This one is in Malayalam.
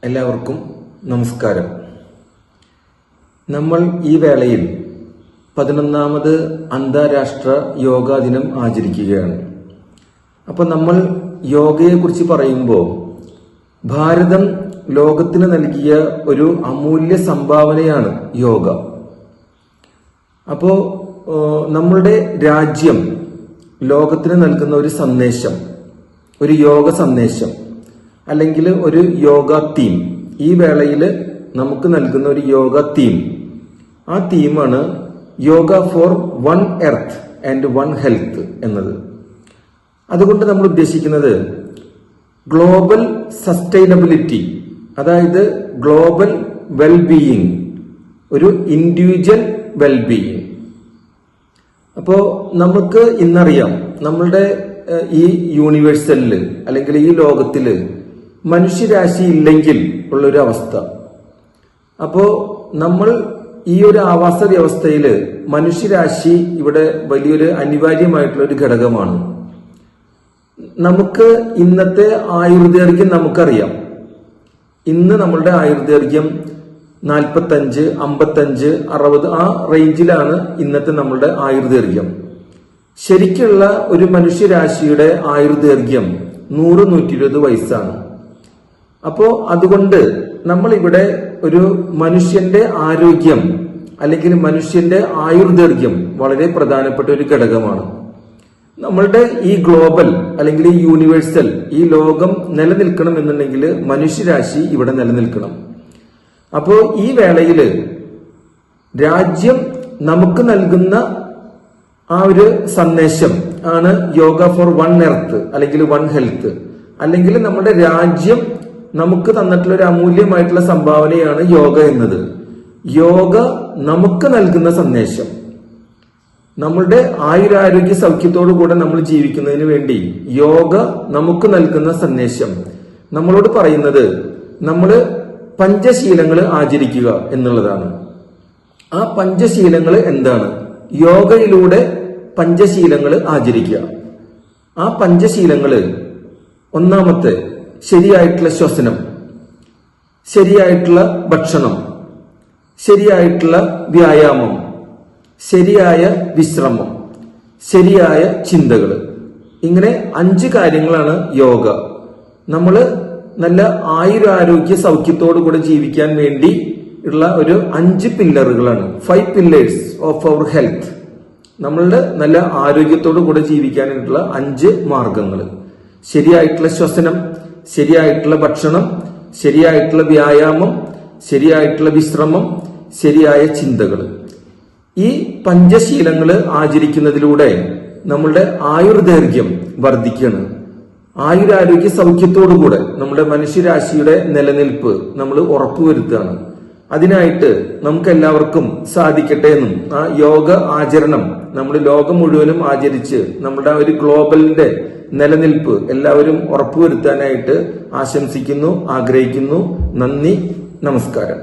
എല്ലാവർക്കും നമസ്കാരം. നമ്മൾ ഈ വേളയിൽ 11ാമത് അന്താരാഷ്ട്ര യോഗാ ദിനം ആചരിക്കുകയാണ്. അപ്പോൾ നമ്മൾ യോഗയെക്കുറിച്ച് പറയുമ്പോൾ ഭാരതം ലോകത്തിന് നൽകിയ ഒരു അമൂല്യ സംഭാവനയാണ് യോഗ. അപ്പോൾ നമ്മളുടെ രാജ്യം ലോകത്തിന് നൽകുന്ന ഒരു സന്ദേശം, ഒരു യോഗ സന്ദേശം അല്ലെങ്കിൽ ഒരു യോഗ തീം, ഈ വേളയിൽ നമുക്ക് നൽകുന്ന ഒരു യോഗ തീം, ആ തീമാണ് yoga for one earth and one health എന്നത്. അതുകൊണ്ട് നമ്മൾ ഉദ്ദേശിക്കുന്നത് ഗ്ലോബൽ സസ്റ്റൈനബിലിറ്റി, അതായത് ഗ്ലോബൽ വെൽബീയിങ്, ഒരു ഇൻഡിവിജ്വൽ വെൽബീയിങ്. അപ്പോൾ നമുക്ക് ഇന്നറിയാം നമ്മളുടെ ഈ യൂണിവേഴ്സലില് അല്ലെങ്കിൽ ഈ ലോകത്തില് മനുഷ്യരാശി ഇല്ലെങ്കിൽ ഉള്ളൊരു അവസ്ഥ. അപ്പോ നമ്മൾ ഈ ഒരു ആവാസ വ്യവസ്ഥയില് മനുഷ്യരാശി ഇവിടെ വലിയൊരു അനിവാര്യമായിട്ടുള്ള ഒരു ഘടകമാണ്. നമുക്ക് ഇന്നത്തെ ആയുർദൈർഘ്യം നമുക്കറിയാം. ഇന്ന് നമ്മളുടെ ആയുർദൈർഘ്യം 45, 55, 60 ആ റേഞ്ചിലാണ് ഇന്നത്തെ നമ്മളുടെ ആയുർദൈർഘ്യം. ശരിക്കുള്ള ഒരു മനുഷ്യരാശിയുടെ ആയുർദൈർഘ്യം 100-120 വയസ്സാണ്. അപ്പോ അതുകൊണ്ട് നമ്മൾ ഇവിടെ ഒരു മനുഷ്യന്റെ ആരോഗ്യം അല്ലെങ്കിൽ മനുഷ്യന്റെ ആയുർദൈർഘ്യം വളരെ പ്രധാനപ്പെട്ട ഒരു ഘടകമാണ്. നമ്മളുടെ ഈ ഗ്ലോബൽ അല്ലെങ്കിൽ ഈ യൂണിവേഴ്സൽ, ഈ ലോകം നിലനിൽക്കണം എന്നുണ്ടെങ്കിൽ മനുഷ്യരാശി ഇവിടെ നിലനിൽക്കണം. അപ്പോ ഈ വേളയില് രാജ്യം നമുക്ക് നൽകുന്ന ആ ഒരു സന്ദേശം ആണ് യോഗ ഫോർ വൺ എർത്ത് അല്ലെങ്കിൽ വൺ ഹെൽത്ത്. അല്ലെങ്കിൽ നമ്മുടെ രാജ്യം നമുക്ക് തന്നിട്ടുള്ള ഒരു അമൂല്യമായിട്ടുള്ള സംഭാവനയാണ് യോഗ എന്നത്. യോഗ നമുക്ക് നൽകുന്ന സന്ദേശം, നമ്മളുടെ ആയുരാരോഗ്യ സൗഖ്യത്തോടു കൂടെ നമ്മൾ ജീവിക്കുന്നതിന് വേണ്ടി യോഗ നമുക്ക് നൽകുന്ന സന്ദേശം നമ്മളോട് പറയുന്നത് നമ്മൾ പഞ്ചശീലങ്ങൾ ആചരിക്കുക എന്നുള്ളതാണ്. ആ പഞ്ചശീലങ്ങൾ എന്താണ്? യോഗയിലൂടെ പഞ്ചശീലങ്ങൾ ആചരിക്കുക. ആ പഞ്ചശീലങ്ങള് ഒന്നാമത്തെ ശരിയായിട്ടുള്ള ശ്വസനം, ശരിയായിട്ടുള്ള ഭക്ഷണം, ശരിയായിട്ടുള്ള വ്യായാമം, ശരിയായ വിശ്രമം, ശരിയായ ചിന്തകൾ. ഇങ്ങനെ 5 കാര്യങ്ങളാണ് യോഗ. നമ്മള് നല്ല ആയുരാരോഗ്യ സൗഖ്യത്തോടു കൂടെ ജീവിക്കാൻ വേണ്ടി ഉള്ള ഒരു 5 പില്ലറുകളാണ്, 5 പില്ലേഴ്സ് ഓഫ് അവർ ഹെൽത്ത്. നമ്മളുടെ നല്ല ആരോഗ്യത്തോടു കൂടെ ജീവിക്കാനായിട്ടുള്ള 5 മാർഗങ്ങൾ: ശരിയായിട്ടുള്ള ശ്വസനം, ശരിയായിട്ടുള്ള ഭക്ഷണം, ശരിയായിട്ടുള്ള വ്യായാമം, ശരിയായിട്ടുള്ള വിശ്രമം, ശരിയായ ചിന്തകൾ. ഈ പഞ്ചശീലങ്ങൾ ആചരിക്കുന്നതിലൂടെ നമ്മളുടെ ആയുർദൈർഘ്യം വർദ്ധിക്കുകയാണ്. ആയുരാരോഗ്യ സൗഖ്യത്തോടുകൂടെ നമ്മുടെ മനുഷ്യരാശിയുടെ നിലനിൽപ്പ് നമ്മൾ ഉറപ്പുവരുത്തുകയാണ്. അതിനായിട്ട് നമുക്ക് എല്ലാവർക്കും സാധിക്കട്ടെ എന്നും ആ യോഗ ആചരണം നമ്മൾ ലോകം മുഴുവനും ആചരിച്ച് നമ്മുടെ ഒരു ഗ്ലോബലിന്റെ നിലനിൽപ്പ് എല്ലാവരും ഉറപ്പുവരുത്താനായിട്ട് ആശംസിക്കുന്നു, ആഗ്രഹിക്കുന്നു. നന്ദി, നമസ്കാരം.